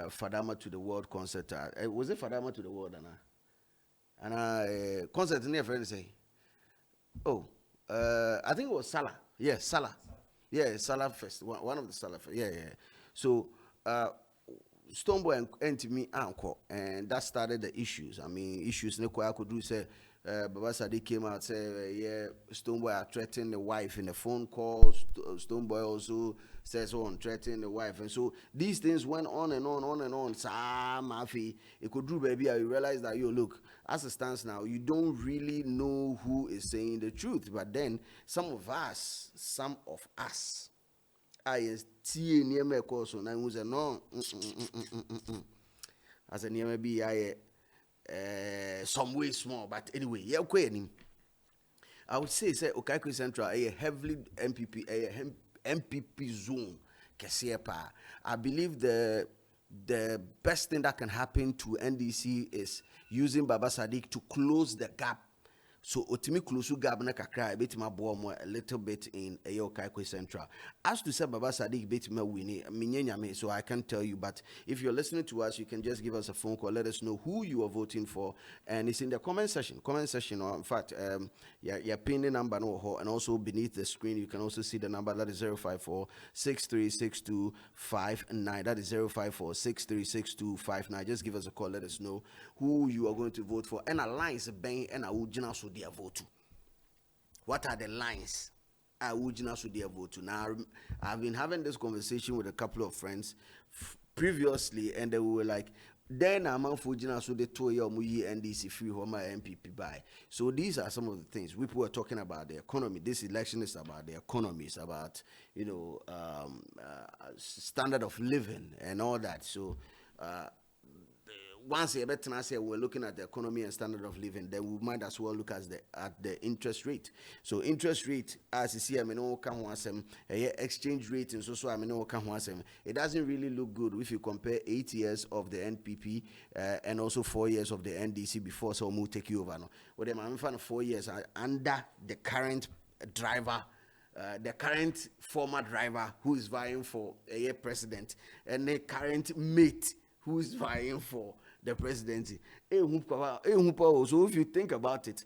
Fadama to the World concert. Was it Fadama to the World, Anna? And concert near friend say, oh, I think it was Salah. Yeah, Salah. Yeah, Salah Fest. One of the Salah Fest. Yeah, yeah. So Stoneboy and to me uncle, and that started the issues. I mean, issues no I could do say Baba Sadi came out say yeah, Stoneboy are threatening the wife in the phone calls. Stoneboy also says on threatening the wife, and so these things went on and on. Sa mafi, it could do baby. I realize that you look as it stands now, you don't really know who is saying the truth, but then some of us I tie nneɛma ɛkɔɔ so na ehu sɛ no as a nneɛma bi ayɛ some way small, but anyway yɛkɔ anim. I would say Okaikwe Central a heavily MPP zone kɛseɛ paa. I believe the best thing that can happen to NDC is using Baba Sadiq to close the gap. So otimi close gap na kakra bit ma boa mo a little bit in Okaikwe Central. As to say Baba Sadiq bit ma wini me, so I can't tell you, but if you're listening to us, you can just give us a phone call, let us know who you are voting for, and it's in the comment section, or in fact yeah pin the number no, and also beneath the screen you can also see the number that is 054-6362-559. That is 054-6362-559. Just give us a call, let us know who you are going to vote for, and a lines bang and a ujina so their vote to. What are the lines I would so their vote to? Now I've been having this conversation with a couple of friends previously, and they were like, then I'm on Fujina so they told you NDC free home MPP by. So these are some of the things people were talking about the economy. This election is about the economy, it's about standard of living and all that. So once we're looking at the economy and standard of living, then we might as well look at the interest rate. So interest rate, as you see, exchange rate and so it doesn't really look good if you compare 8 years of the NPP and also 4 years of the NDC before so we'll take you over. No, well, I'm 4 years under the current driver. The current former driver who is vying for a president, and the current mate who is vying for the presidency. So if you think about it,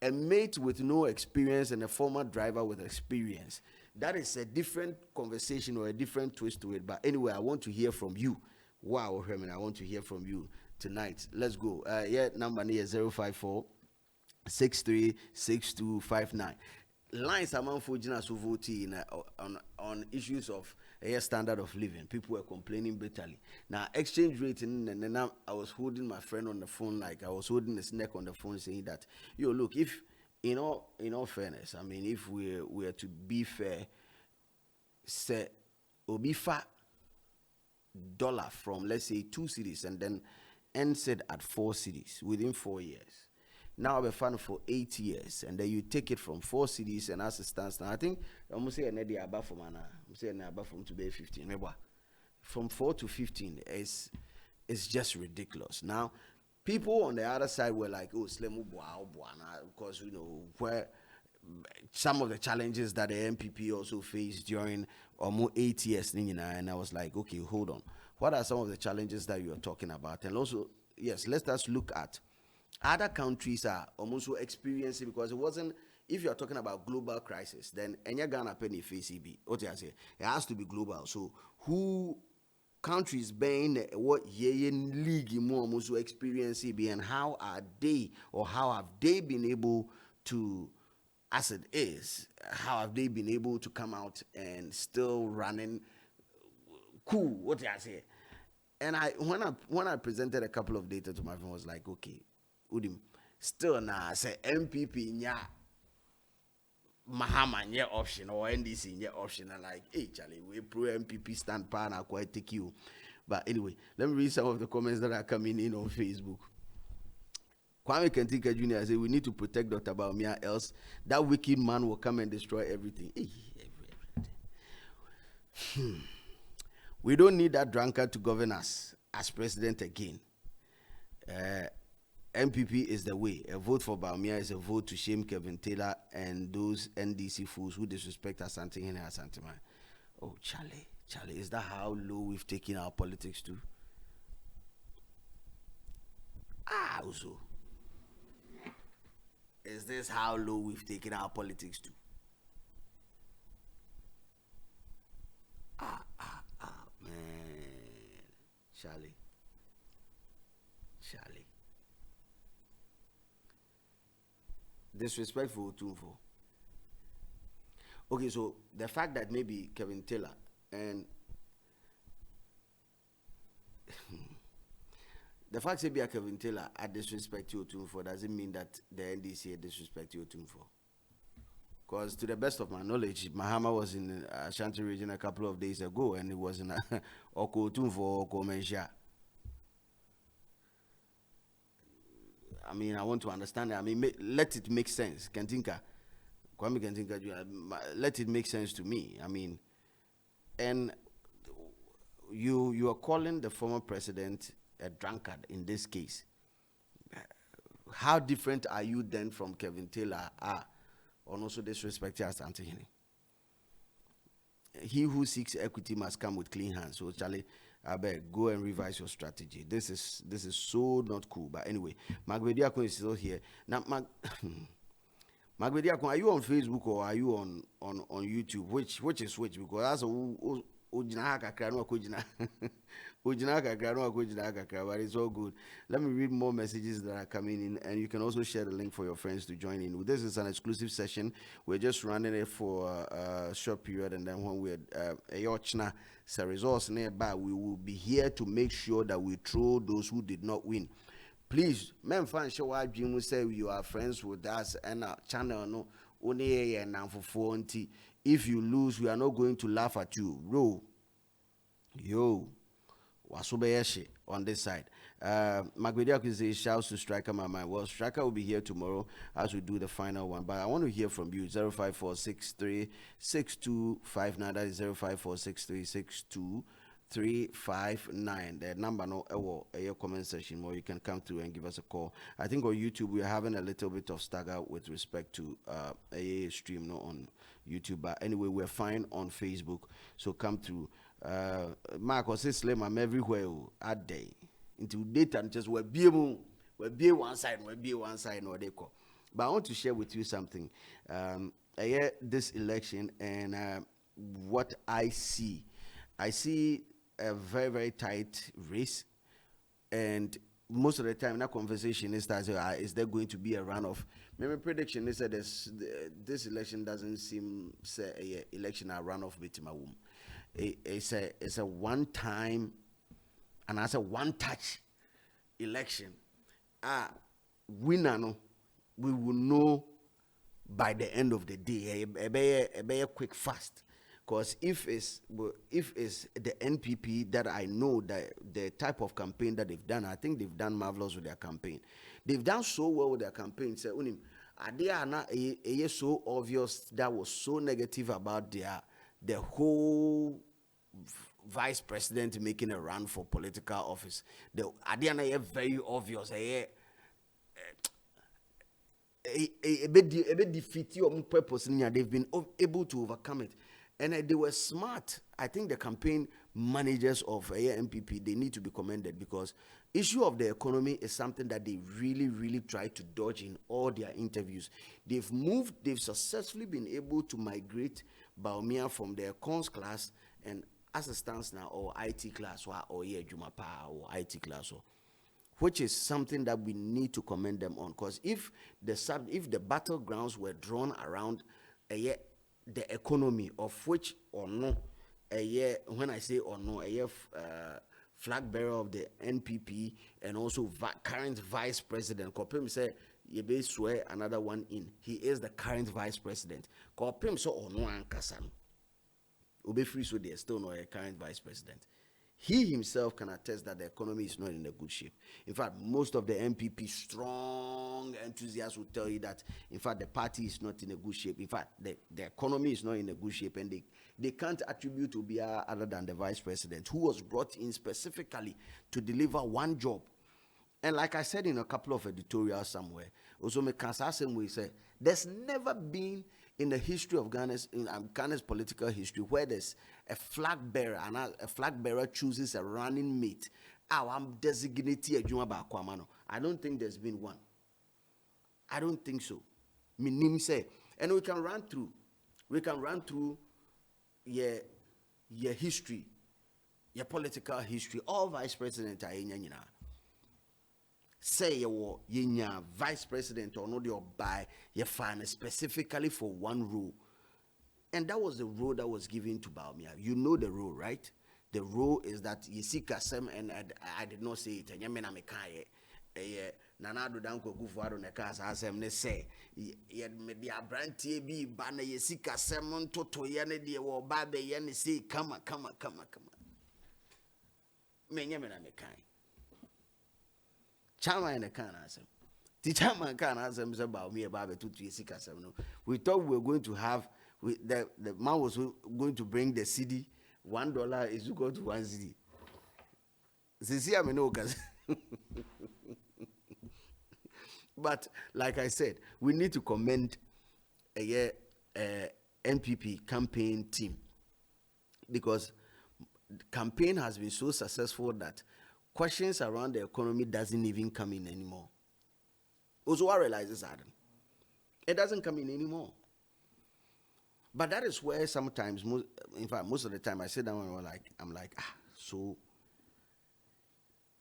a mate with no experience and a former driver with experience, that is a different conversation or a different twist to it. But anyway, I want to hear from you. Wow, Herman, I want to hear from you tonight. Let's go. Number here 054-6362-559. Lines among Fujinas who vote on issues of standard of living. People were complaining bitterly. Now, exchange rate, and then I was holding my friend on the phone, like I was holding his neck on the phone, saying that, look, if in all fairness, I mean, if we are to be fair, say, Obifa dollar from let's say 2 cities and then ends it at 4 cities within 4 years. Now I've been fun for 8 years, and then you take it from 4 cities, and as it stands now, I think I'm gonna say another above from Anna. I'm saying above from to be 15. Remember, from 4 to 15 is just ridiculous. Now, people on the other side were like, "Oh, Slemu Buana," because where some of the challenges that the MPP also faced during almost 8 years, and I was like, "Okay, hold on. What are some of the challenges that you are talking about?" And also, yes, let us look at. Other countries are almost experiencing, because it wasn't, if you're talking about global crisis, then any Ghana penny FACB, what I say, it has to be global. So who countries being what yen league more almost experiencing and how are they, or how have they been able to, as it is, how have they been able to come out and still running cool, what I say. And when I presented a couple of data to my friend, I was like, okay, Udim, still now I say MPP nya Mahama nya option or NDC nya option, and like, hey Charlie, we pro MPP stand pan I quite take you. But anyway, let me read some of the comments that are coming in on Facebook. Kwame Kentika Jr. say we need to protect Dr. Baumia, else that wicked man will come and destroy everything. Everything. We don't need that drunkard to govern us as president again. MPP is the way. A vote for Baumia is a vote to shame Kevin Taylor and those NDC fools who disrespect Asante Hene Asante Man. Oh, Charlie, is that how low we've taken our politics to? Also, is this how low we've taken our politics to? Man, Charlie, Charlie, disrespectful too for. Okay, so the fact that maybe Kevin Taylor and the fact that maybe Kevin Taylor had disrespect you too for doesn't mean that the NDC had disrespect you too for. Because to the best of my knowledge, Mahama was in Ashanti region a couple of days ago, and it was in Oko Tumfo Oko Mensha. I mean, I want to understand that. I mean, let it make sense. Kentinka, Kwame Kentinka, let it make sense to me. I mean, and you are calling the former president a drunkard in this case. How different are you then from Kevin Taylor? Or also disrespect us, Anthony. He who seeks equity must come with clean hands. So Charlie, I beg, go and revise your strategy. This is so not cool. But anyway, Magbediakon is still here. Now, Magbediakon, are you on Facebook or are you on YouTube? Which is which? Because that's a but it's all good. Let me read more messages that are coming in, and you can also share the link for your friends to join in. This is an exclusive session. We're just running it for a short period, and then when we're a resource nearby, we will be here to make sure that we throw those who did not win. Please, men fan show why Jim will say you are friends with us and our channel no only and for 40. If you lose, we are not going to laugh at you. Bro. Yo. Wasubeyeshi on this side. Magwediak says shouts to Striker my mind. Well, Striker will be here tomorrow as we do the final one. But I want to hear from you. 054636259. That is 054636259. The number no a comment section where you can come through and give us a call. I think on YouTube we are having a little bit of stagger with respect to a stream no on YouTube. But anyway, we're fine on Facebook. So come through. Marcos says Slim, I'm everywhere at day. Into data and just we'll be one side, no they call. But I want to share with you something. This election and what I see a very, very tight race, and most of the time in that conversation is that is there going to be a runoff? My prediction is that this election doesn't seem say a election a runoff with my womb. It's a one time and as a one touch election. Winner no, we will know by the end of the day. A quick fast. Because if it's the NPP that I know that the type of campaign that they've done, I think they've done marvelous with their campaign. They've done so well with their campaign. Say, they are not so obvious that was so negative about the whole vice president making a run for political office. The idea very obvious. A bit defeat your own purpose. They've been able to overcome it. And they were smart. I think the campaign managers of MPP, they need to be commended, because issue of the economy is something that they really, really try to dodge in all their interviews. They've successfully been able to migrate Baumia from their cons class and as it stands now, or IT class, or Jumapa, or IT class, which is something that we need to commend them on. Because if the battlegrounds were drawn around the economy, of which or no, when I say or no, flag bearer of the NPP and also current vice president, Kopim say Yebe swear another one in. He is the current vice president. Kopim so or no ankasan. Ube free so there's still no a current vice president. He himself can attest that the economy is not in a good shape. In fact, most of the MPP strong enthusiasts will tell you that, in fact, the party is not in a good shape. In fact, the economy is not in a good shape, and they can't attribute to be other than the vice president, who was brought in specifically to deliver one job. And like I said in a couple of editorials somewhere, also we say there's never been in the history of Ghana's political history where there's a flag bearer and a flag bearer chooses a running mate I'm designated adwuma ba kwama no. I don't think there's been one. I don't think so. Minim say, and we can run through your history, your political history. All vice president are nyina. Say you yenya vice president or not your by your fan specifically for one role. And that was the role that was given to Baumia. You know the role, right? The role is that you see Kasem, and I did not say it. And Yamena Mekaye, Nanado Danko Gufuado Nekas, Asem, they say, yet maybe a brand TB banner, you see Kasem, Toto Yanedi, or Babe Yanni say, come on. Menyamena Mekai. Chama and a can asem. The Chama can asem about me about 2 3 6 7. We thought we were going to have the man was going to bring the CD. $1 is equal to 1 CD. Since I know, but like I said, we need to commend a NPP campaign team, because the campaign has been so successful that questions around the economy doesn't even come in anymore. Also, I realize this, Adam. It doesn't come in anymore. But that is where sometimes, in fact, most of the time I sit down and I'm like, so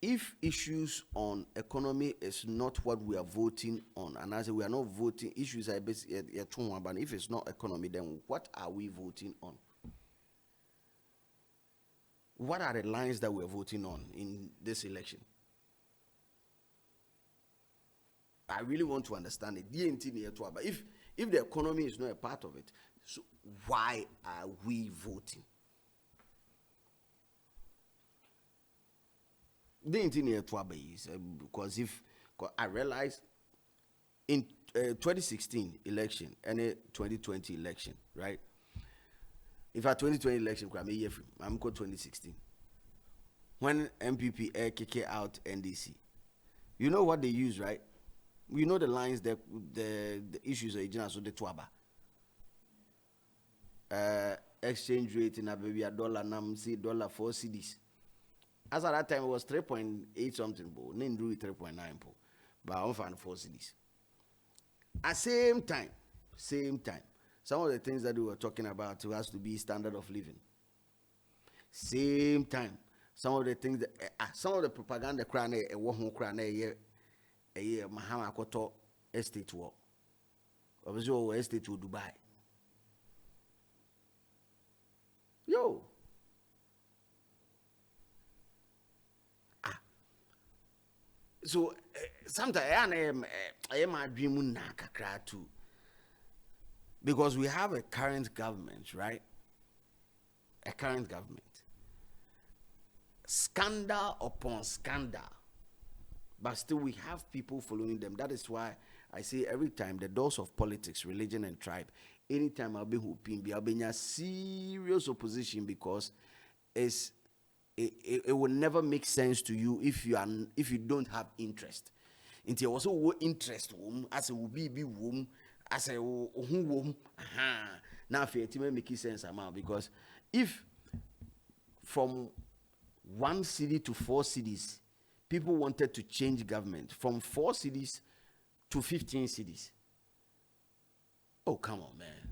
if issues on economy is not what we are voting on, and I say we are not voting, issues are basically, but if it's not economy, then what are we voting on? What are the lines that we're voting on in this election? I really want to understand it. But if the economy is not a part of it, so why are we voting? Because I realized in 2016 election and a 2020 election, right? In fact, 2020 election, I'm called 2016. When MPP kick out NDC, you know what they use, right? You know the lines, the issues are so the twaba. Exchange rate in a baby $1, nam see $4 cedis. As at that time it was 3.8 something, but then do it 3.9, but I found 4 cedis. At same time, some of the things that we were talking about has to be standard of living. Same time, some of the things that some of the propaganda crown a Mahama Koto estate war. Obviously, estate to Dubai. Yo. So sometimes I am a dream too. Because we have a current government, right? A current government. Scandal upon scandal. But still we have people following them. That is why I say every time the doors of politics, religion and tribe, anytime I'll be hoping, I'll be in a serious opposition, because it will never make sense to you if you don't have interest. Until also interest as a will be womb. I say, now it may make sense amount, because if from 1 city to 4 cities, people wanted to change government from 4 cities to 15 cities. Oh, come on, man.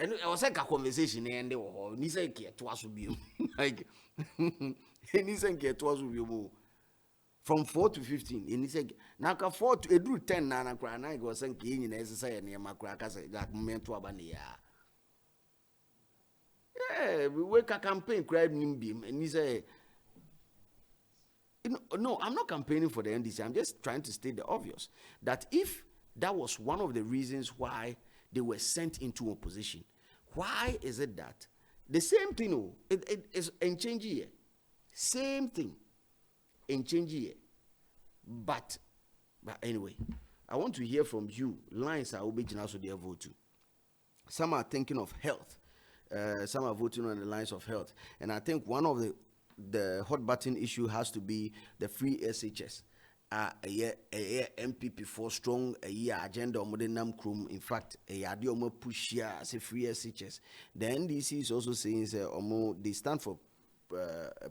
And I was like a conversation, and they were like, from 4 to 15, and he said, "Naka 4 to 10 nana krana go saying in necessary near Macracas like meant to abania." Yeah, we work a campaign, cried Nimbim, and he said, "No, I'm not campaigning for the NDC. I'm just trying to state the obvious that if that was one of the reasons why they were sent into opposition, why is it that the same thing? It is in change here, same thing." In change here. But anyway, I want to hear from you. Lines are obedient also their vote too. Some are thinking of health. Some are voting on the lines of health. And I think one of the hot button issue has to be the free SHS. A year MPP for strong a year agenda modern krum. In fact, a year push here as a free SHS. The NDC is also saying they stand for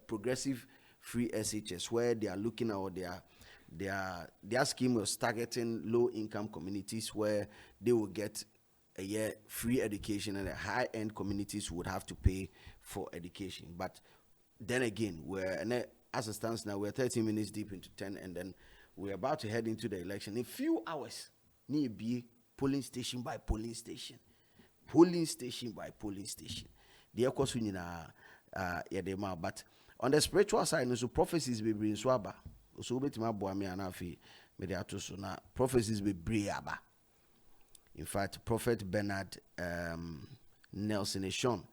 progressive free SHS, where they are looking at their scheme was targeting low income communities where they will get a year free education, and the high end communities would have to pay for education. But then again, as it stands now, we're 30 minutes deep into 10, and then we're about to head into the election. In a few hours, need be polling station by polling station, polling station by polling station. The but on the spiritual side, so prophecies be bring swaba. So bet my boy me anafi mediato so na prophecies be briaba. In fact, Prophet Bernard Nelson Eshon,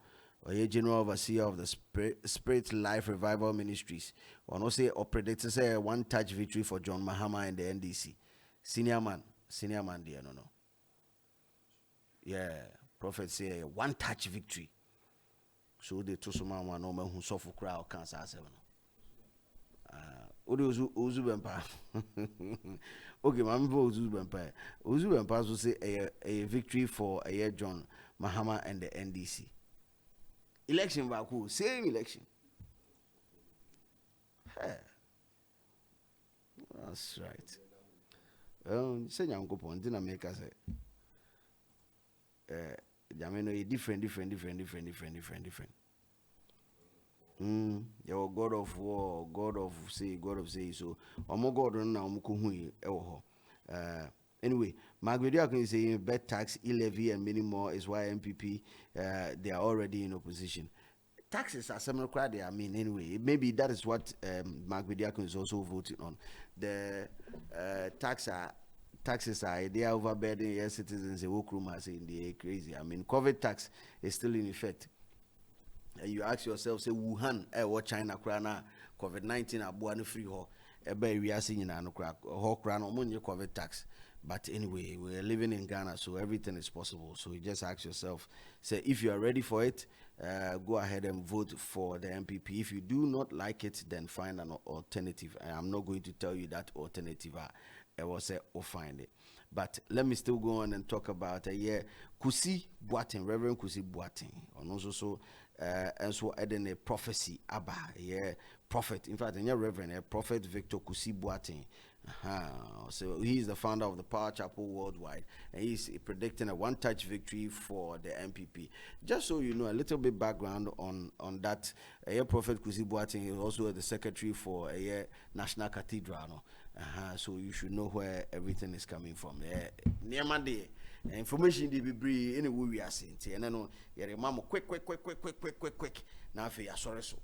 or a general overseer of the Spirit Life Revival Ministries, or no say or predicted say one touch victory for John Mahama and the NDC. Senior man there, no. Yeah, prophet say one touch victory. So they told some man no man who suffer crowd cancer seven. Ozu Bempa. Okay, my Ozu Bempa. Ozu Bempa will say a victory for a year John Mahama and the NDC. Election Baku, same election. Hey. That's right. Say Yanko Pon, didn't make us Jameno different. Your God of war, God of say. So, Omo God na omukuhui ewo. Anyway, Magwedia can say bed tax, levy, and many more is why MPP they are already in opposition. Taxes are similar crowd. I mean, anyway, maybe that is what Magwedia is also voting on. The taxes are they are overburdening your citizens. The work room are saying they are crazy. I mean, COVID tax is still in effect. And you ask yourself, say Wuhan, what China krana COVID-19 abuani free ho, we are seeing an ho krana money COVID tax. But anyway, we're living in Ghana, so everything is possible. So you just ask yourself, say if you are ready for it, go ahead and vote for the MPP. If you do not like it, then find an alternative. And I'm not going to tell you that alternative. I will say or find it. But let me still go on and talk about Kusi Boateng, Reverend Kusi Boateng, and also and so adding a prophecy Abba, prophet. In fact, Reverend Prophet Victor Kusi Boateng. So he is the founder of the Power Chapel Worldwide, and he's predicting a one-touch victory for the MPP. Just so you know, a little bit background on that. Prophet Kusi Boateng is also the secretary for a National Cathedral. So you should know where everything is coming from. Near Monday, information they be bring anyway we are saying. And I know mama quick. Now for your sorry so.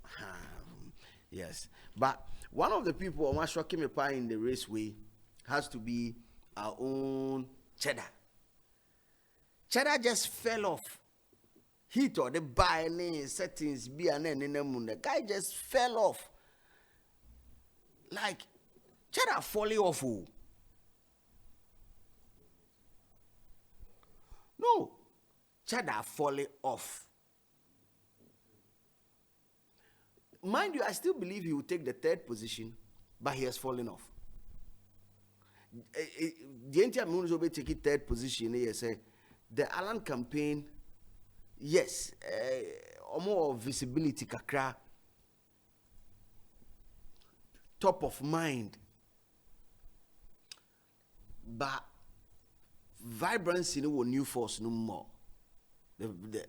Yes, but one of the people who was shocking me pie in the raceway has to be our own Cheddar. Cheddar just fell off. Heat or the buy settings be an end in the moon. The guy just fell off. Like Cheddar falling off. No, Cheddar falling off. Mind you, I still believe he will take the third position, but he has fallen off. The entire moon will be taking third position. He say the Allen campaign, yes, more visibility, kakra, top of mind, but vibrancy no new force no more.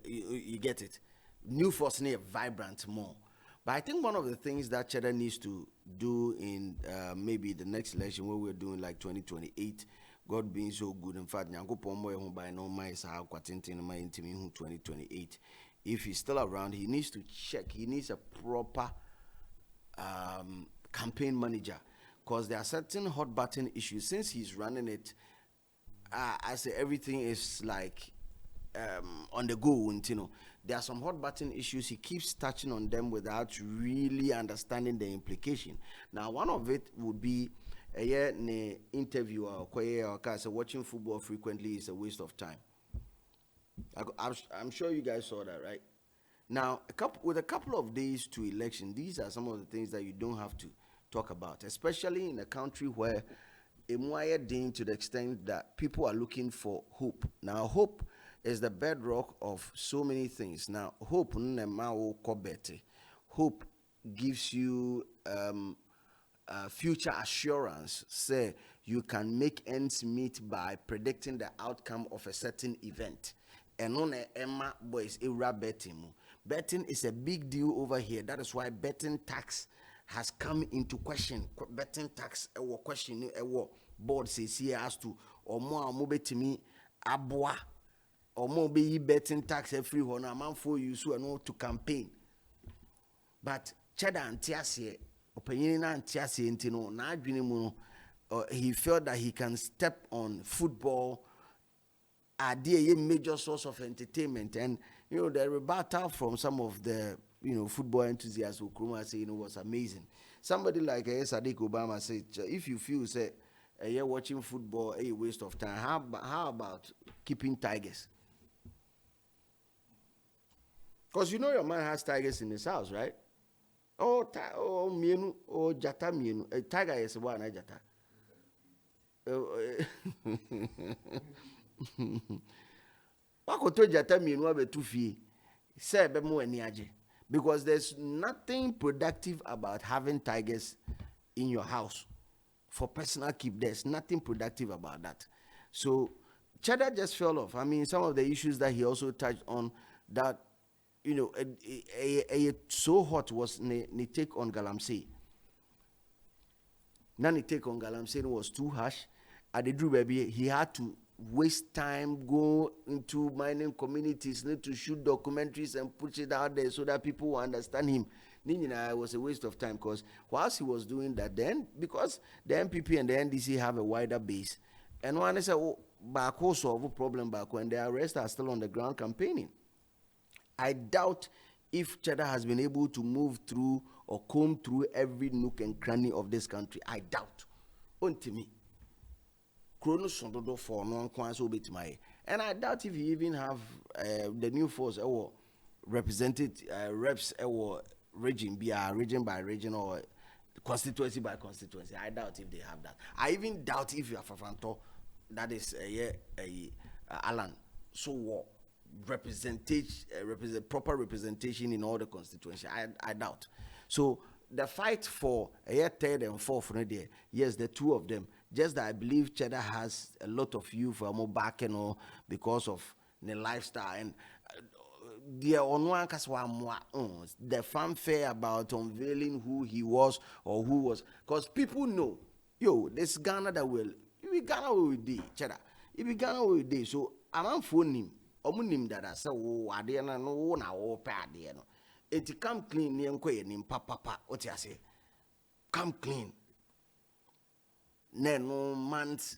You get it? New force near vibrant more. But I think one of the things that Cheddar needs to do in maybe the next election, where we're doing like 2028, God being so good, in fact, Nyango Pombo by no my 2028. If he's still around, he needs to check. He needs a proper campaign manager, because there are certain hot button issues. Since he's running it, I say everything is like on the go, you know. There are some hot button issues. He keeps touching on them without really understanding the implication. Now, one of it would be a interview or watching football frequently is a waste of time. I'm sure you guys saw that, right? Now, with a couple of days to election, these are some of the things that you don't have to talk about, especially in a country where a dean to the extent that people are looking for hope. Now, hope is the bedrock of so many things. Now, hope gives you future assurance. Say you can make ends meet by predicting the outcome of a certain event. And on Emma boys, betting. Betting is a big deal over here. That is why betting tax has come into question. Betting tax question board says here as to or more betting aboa or more be betting tax every one a man for you so and to campaign. But Cheddar and Tiasie, opinion and Tiasie, Intino, Nadwinimuno, he felt that he can step on football, a major source of entertainment. And, the rebuttal from some of the, football enthusiasts who Kruma say, was amazing. Somebody like Sadiq Obama said, if you feel, say, you're watching football a waste of time, how about keeping tigers? Because your man has tigers in his house, right? Mienu, jata mienu. Tiger is one, jata. Wakoto jata mienu abe tufi. Sebe mo eniaje. Because there's nothing productive about having tigers in your house for personal keep. There's nothing productive about that. So Cheddar just fell off. I mean, some of the issues that he also touched on that, so hot was the take on Galamsey. Now the take on Galamsey was too harsh. At the Drew baby, he had to waste time, go into mining communities, need to shoot documentaries and put it out there so that people will understand him. It was a waste of time because whilst he was doing that, then because the MPP and the NDC have a wider base, and one is back solve a problem back when the arrests are still on the ground campaigning. I doubt if Cheddar has been able to move through or comb through every nook and cranny of this country. I doubt. Ontimi. And I doubt if you even have the new force or represented reps or region by region or constituency by constituency. I doubt if they have that. I even doubt if you have Fafanto, that is Alan. So what? Proper representation in all the constituency. I doubt. So the fight for a third and fourth, yes, the two of them. Just that I believe Cheddar has a lot of youth for more back and all because of the lifestyle and the fanfare about unveiling who he was or who was, because people know, this Ghana that will, if Ghana will be Cheddar, if Ghana will be, so I'm phoning him. Omunim dada say ade na no na wo pa ade no eti come clean ne enko ye nim papa oti ase come clean ne no months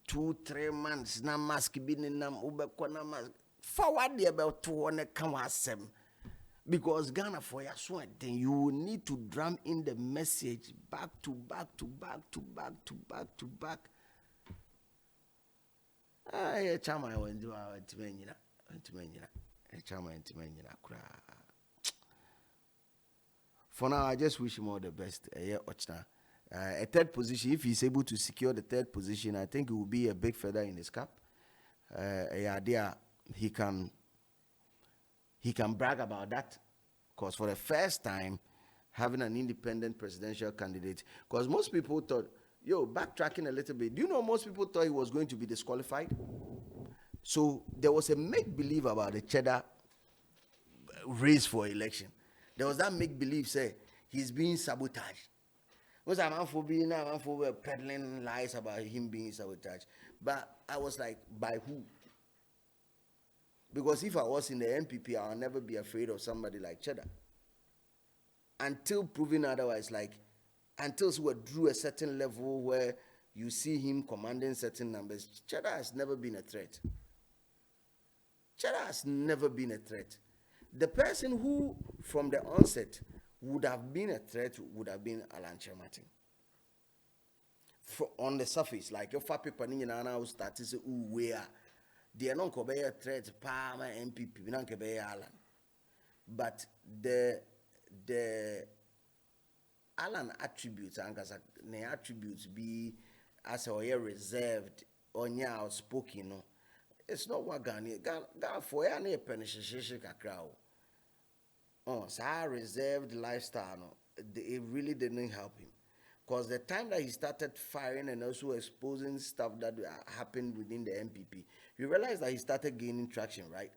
2-3 months na mask bi ne nam ubekọ na mask forward there be to ne kan asem because Ghana for ya so then you need to drum in the message back to back to back to back to back to back. Chama I went to Timenina. For now, I just wish him all the best. A third position, if he's able to secure the third position, I think it will be a big feather in his cap. He can brag about that, because for the first time, having an independent presidential candidate, because most people thought, backtracking a little bit, do you know most people thought he was going to be disqualified? So there was a make-believe about the Cheddar race for election. There was that make-believe, say, he's being sabotaged. Was a man for peddling lies about him being sabotaged. But I was like, by who? Because if I was in the MPP, I'll never be afraid of somebody like Cheddar. Until proven otherwise, until we drew a certain level where you see him commanding certain numbers, Cheddar has never been a threat. Cheddar has never been a threat. The person who, from the onset, would have been a threat would have been Alan Martin. On the surface, like your fat people in now start to say, where they are not going to be a threat, Palmer, MPP, not going to be Alan. But the Alan attributes, and the attributes be as a reserved or outspoken, no. It's not what Ghana for any penny crowd. Oh, so I reserved lifestyle. No, it really didn't help him. Because the time that he started firing and also exposing stuff that happened within the MPP, you realize that he started gaining traction, right?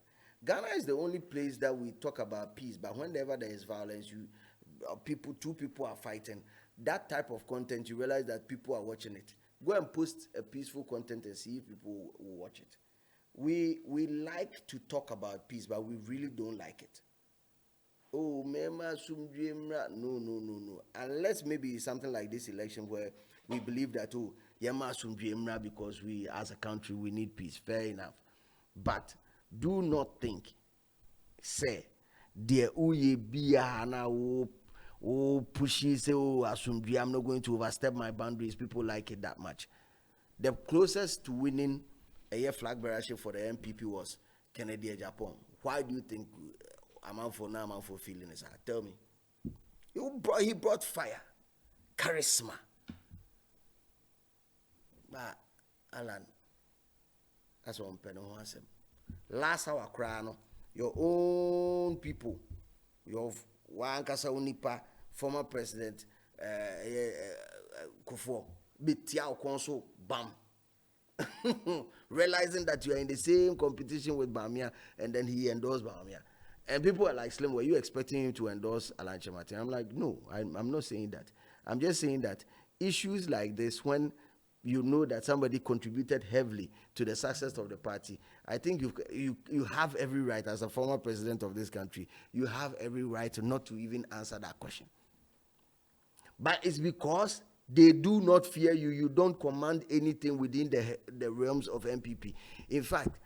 Ghana is the only place that we talk about peace, but whenever there is violence, two people are fighting. That type of content, you realize that people are watching it. Go and post a peaceful content and see if people will watch it. We like to talk about peace, but we really don't like it. Oh, mema sumdwemra. No. Unless maybe something like this election where we believe that, oh, yema sumdwemra, because we as a country we need peace. Fair enough. But do not think, say, dear uye biya na pushy, say, oh, asumdwe, I'm not going to overstep my boundaries. People like it that much. The closest to winning a flag bearership for the MPP was Kennedy Japan. Why do you think I'm for feeling this? Tell me. He brought fire, charisma. But Alan, that's what I'm saying. Last hour crown, your own people, your one kasa unipa, former president Kufo, Bitiao Konso, bam. Realizing that you are in the same competition with Bamia, and then he endorsed Bamia. And people are like, Slim, were you expecting him to endorse Alan Chemate? I'm like, no, I'm not saying that. I'm just saying that issues like this, when you know that somebody contributed heavily to the success of the party, I think you have every right, as a former president of this country, you have every right not to even answer that question. But it's because they do not fear you. You don't command anything within the realms of MPP. In fact,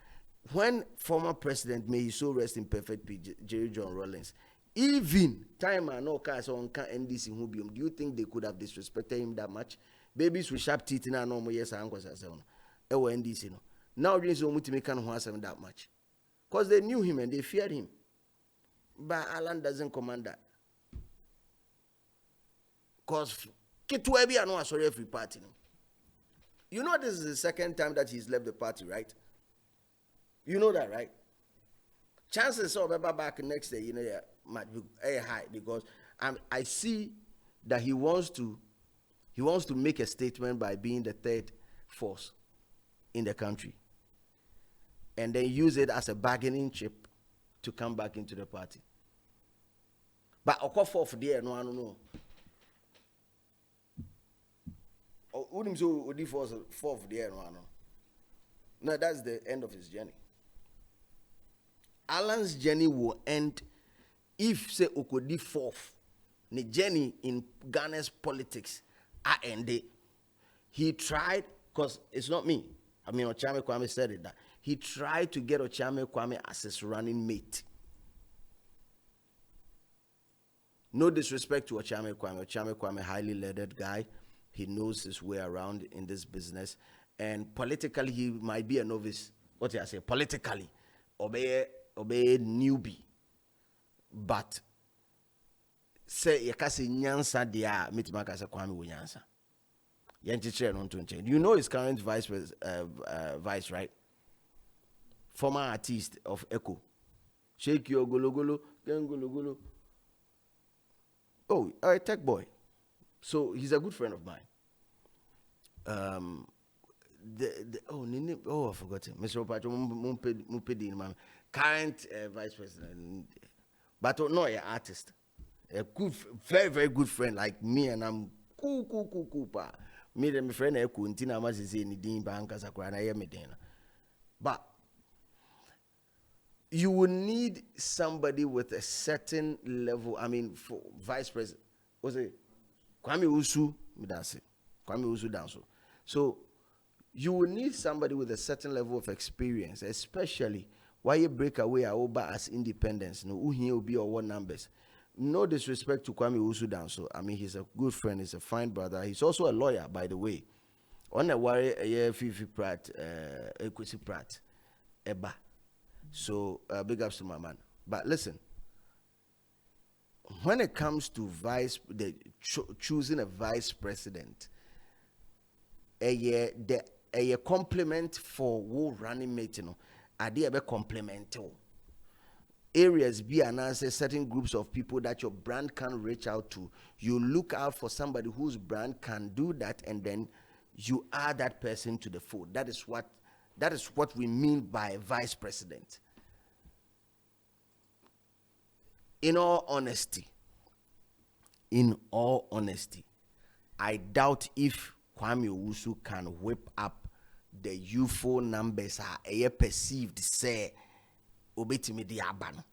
when former president, may he so rest in perfect peace, Jerry John Rawlings, even time and no cars on NDC, do you think they could have disrespected him that much? Babies with sharp teeth in our normal yes, and NDC. No. Now, there's no to make him that much. Because they knew him and they feared him. But Alan doesn't command that. Because Kitwebi are not sorry every party. No? You know this is the second time that he's left the party, right? You know that, right? Chances of ever back next day, might be high, because I see that he wants to make a statement by being the third force in the country, and then use it as a bargaining chip to come back into the party. But I'll call for there, no, I don't know. Fourth there, no, that's the end of his journey. Alan's journey will end if, say, Okodi fourth, the journey in Ghana's politics are ended. He tried, because it's not me. I mean, Ochame Kwame said it, that he tried to get Ochame Kwame as his running mate. No disrespect to Ochame Kwame. Ochame Kwame, highly learned guy. He knows his way around in this business. And politically, he might be a novice. What do I say? Politically, obey newbie. But say yakasi nyansa dia mitimaka se kwame wo nyansa. Yanchiche no to change. You know his current vice, right? Former artist of Echo. Shake your gologolo, golo. Oh, a tech boy. So he's a good friend of mine. I forgot him. Mr. Opacho Mumpedi, current vice president, but no, an artist, a good, very, very good friend like me, and I'm cool. Me and my friend are cool. Until I'm saying ni banka sakura na yemedena. But you will need somebody with a certain level. I mean, for vice president, what's it? Kwame Usu, danso. So you will need somebody with a certain level of experience, especially why you break away over as independence. No, who will be or what numbers. No disrespect to Kwame Usu danso. I mean, he's a good friend, he's a fine brother. He's also a lawyer, by the way. On a worry, Fifi Pratt, Equity Pratt, Eba. So big ups to my man. But listen. When it comes to choosing a vice president, a compliment for who running mate, are they ever complemental? areas be announced certain groups of people that your brand can reach out to, you look out for somebody whose brand can do that, and then you add that person to the fold. That is what we mean by vice president. In all honesty, I doubt if Kwame Owusu can whip up the UFO numbers are perceived say obetimi di abano.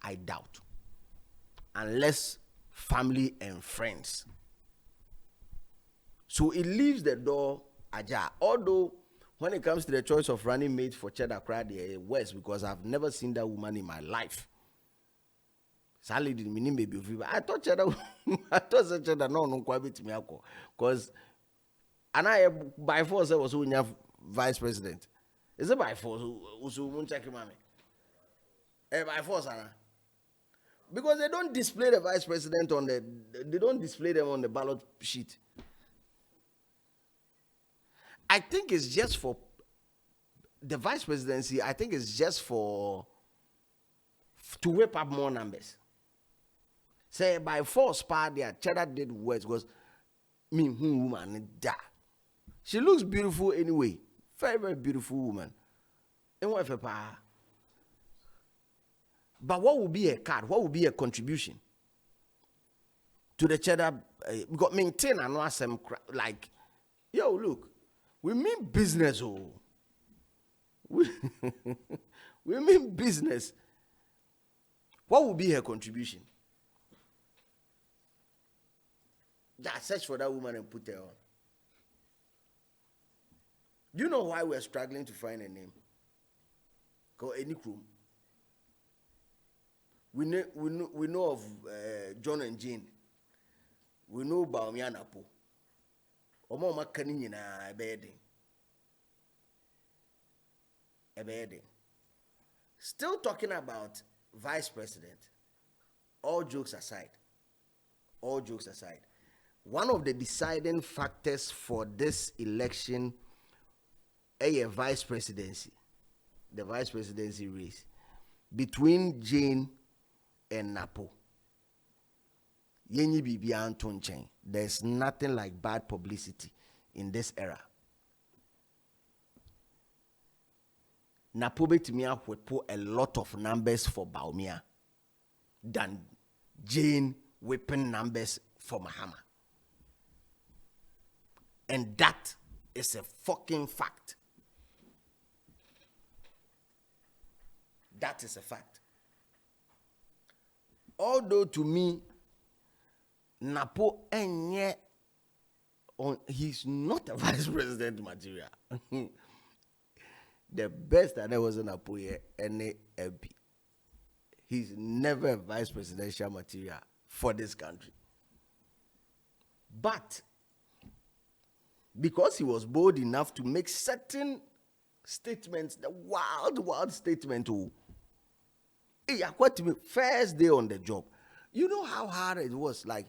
I doubt. Unless family and friends. So it leaves the door ajar. Although when it comes to the choice of running mate for Cheddar Crowd, West, because I've never seen that woman in my life. Sally didn't mean maybe I thought Cheddar no quite bit me because and I by force was who have vice president. Is it by force who won't check him? By force, Anna. Because they don't display the vice president they don't display them on the ballot sheet. I think it's just for the vice presidency. I think it's just to whip up more numbers. Say by force, party, Cheddar did words because me woman da. She looks beautiful anyway, very very beautiful woman. And what if But what would be a card? What would be a contribution to the Cheddar? Because maintain and know some like, yo, look, we mean business, oh. We mean business. What would be her contribution? Just search for that woman and put her on. Do you know why we're struggling to find a name? Called any crew. We know of John and Jane. We know about Mianapo. Omo makani na ebede. Still talking about vice president. All jokes aside, one of the deciding factors for this election a vice presidency, the vice presidency race between Jane and Napo. Yenyi bibi Anton Chen. There's nothing like bad publicity in this era. Napo betimia would put a lot of numbers for Baumia than Jane whipping numbers for Mahama. And that is a fucking fact. That is a fact. Although to me, Napo he's not a vice president material. The best that there was in Napo here, MP. He's never a vice presidential material for this country. But because he was bold enough to make certain statements, the wild statement, first day on the job. You know how hard it was, like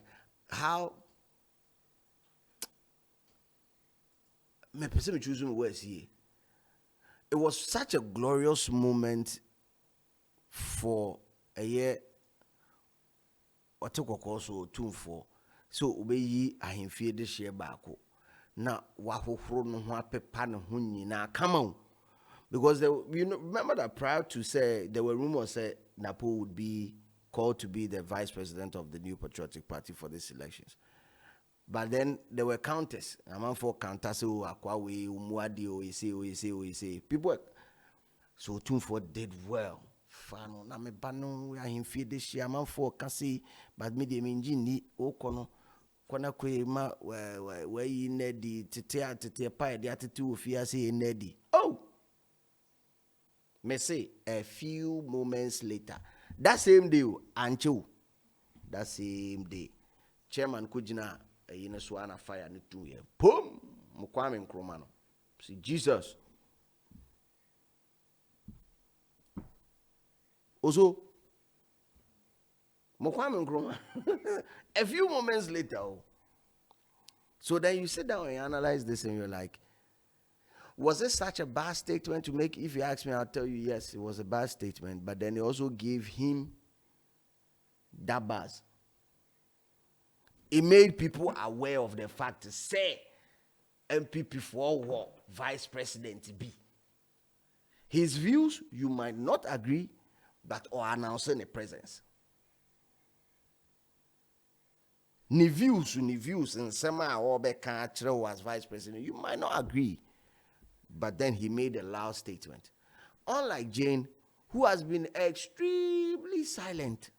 how it was such a glorious moment for a year. What took also 2 4. So obey ahimfie de share baako. Na wahofro no ho apepa ne ho nyina come on. Because remember that prior to say there were rumors that Napo would be called to be the vice president of the New Patriotic Party for these elections. But then there were counters. Among for counters, Akwawe, Umuadi, Oise. People so 2-4 did well. Fano na me banu ya himfie de shi among for kasi but me de minjini okono kwana kwe ma we nedi tete pa de atete ofia say nedi. Oh, me say a few moments later, that same day, Ancho, that same day, Chairman Kujina, Swana fire ni 2 years. Boom! Mukwame Nkrumah. See, Jesus. Also, Mukwame Nkrumah. A few moments later, so then you sit down and analyze this and you're like, Was it such a bad statement to make? If you ask me, I'll tell you yes, it was a bad statement. But then they also gave him that buzz. It made people aware of the fact, say, MPP for what vice president be. His views, you might not agree, but or announcing a presence. Ni views, and somehow or was vice president. You might not agree, but then he made a loud statement. Unlike Jane, who has been extremely silent.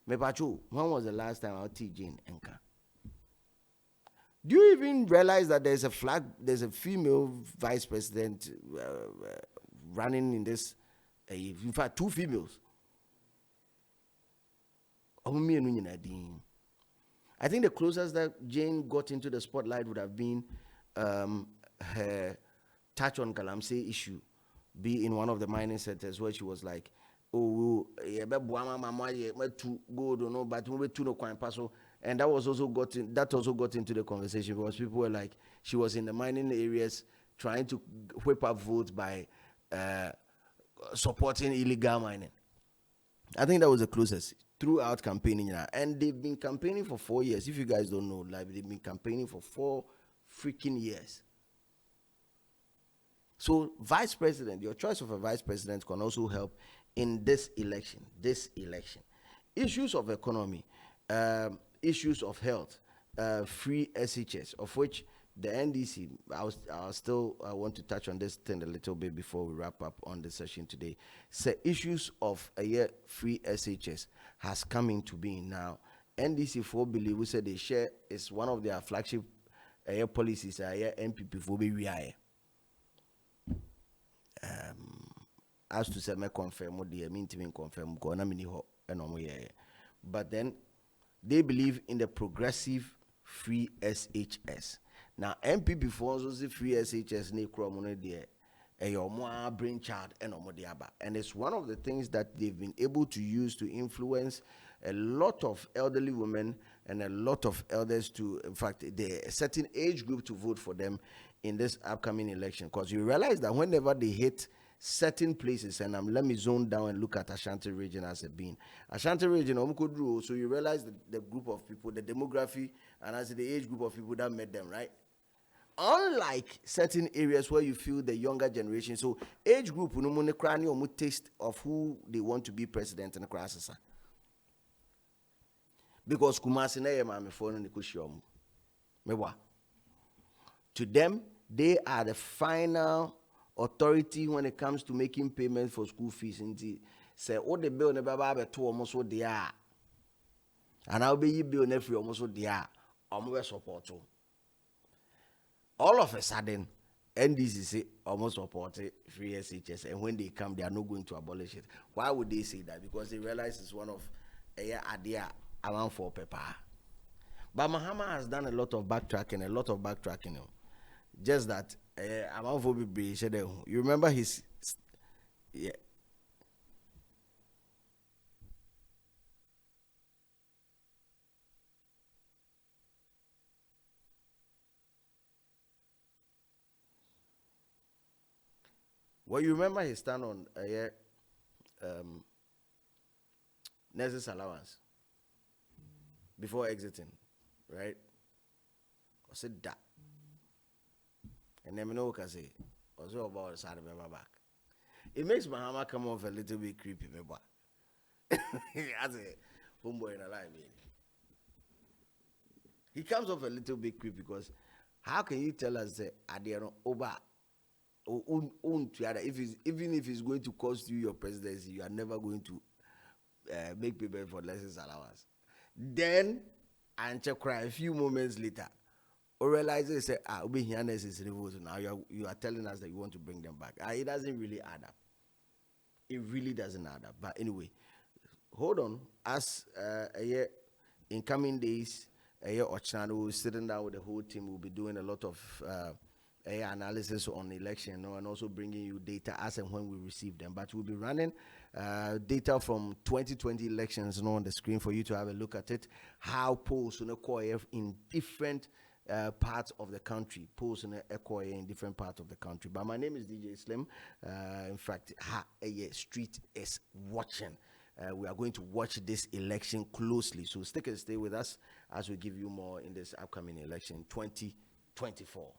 Mepacho, when was the last time I see Jane Enka? Do you even realize that there's a female vice president running in this? In fact, two females. I think the closest that Jane got into the spotlight would have been her touch on Galamsey issue, be in one of the mining centers where she was like, "Oh, yeah, but too good or no, but we too no quite paso." And that also got into the conversation because people were like, she was in the mining areas trying to whip up votes by supporting illegal mining. I think that was the closest throughout campaigning, and they've been campaigning for 4 years. If you guys don't know, like they've been campaigning for 4 freaking years. So, vice president, your choice of a vice president can also help in this election. Issues of economy, issues of health, free SHS, of which the NDC, I'll still want to touch on this thing a little bit before we wrap up on the session today. So issues of a year free SHS has come into being now. NDC for believe we said they share is one of their flagship policies. MPP for be as to say me confirm what they mean to me confirm but then they believe in the progressive free SHS. Now MPP for also free SHS ne kromo there a brain child and it's one of the things that they've been able to use to influence a lot of elderly women and a lot of elders to, in fact, a certain age group to vote for them in this upcoming election. Because you realize that whenever they hit certain places, and let me zone down and look at Ashanti region as a being. Ashanti region, so you realize the group of people, the demography, and as the age group of people that met them, right? Unlike certain areas where you feel the younger generation, so age group, taste of who they want to be president in the crisis. Because Kumasi na me phone mewa. To them, they are the final authority when it comes to making payments for school fees. Indeed, say all the bill never be to almost what they are, and I'll be bill never almost what they are. Support. All of a sudden, NDC say almost support free SHS, and when they come, they are not going to abolish it. Why would they say that? Because they realize it's one of a idea around for paper. But Mahama has done a lot of backtracking. Just that around for be you remember his yeah. Well, you remember his stand on nurses allowance before exiting, right? I said that. And then I know what I say. Also about the side of my back. It makes my hammer come off a little bit creepy, me boy. As a homeboy in a line, he comes off a little bit creepy because how can you tell us that at the over even if it's going to cost you your presidency, you are never going to make payment for lessons allowance. Then, and check cry a few moments later, or realize they say, we here necessary votes. Now you are telling us that you want to bring them back. It doesn't really add up. It really doesn't add up. But anyway, hold on. As a year in coming days, a year or channel, sitting down with the whole team, we'll be doing a lot of analysis on the election, and also bringing you data as and when we receive them. But we'll be running data from 2020 elections on the screen for you to have a look at it. How polls in different parts of the country, polls in echo in different parts of the country. But my name is DJ Slim. In fact, street is watching. We are going to watch this election closely. So stay with us as we give you more in this upcoming election 2024.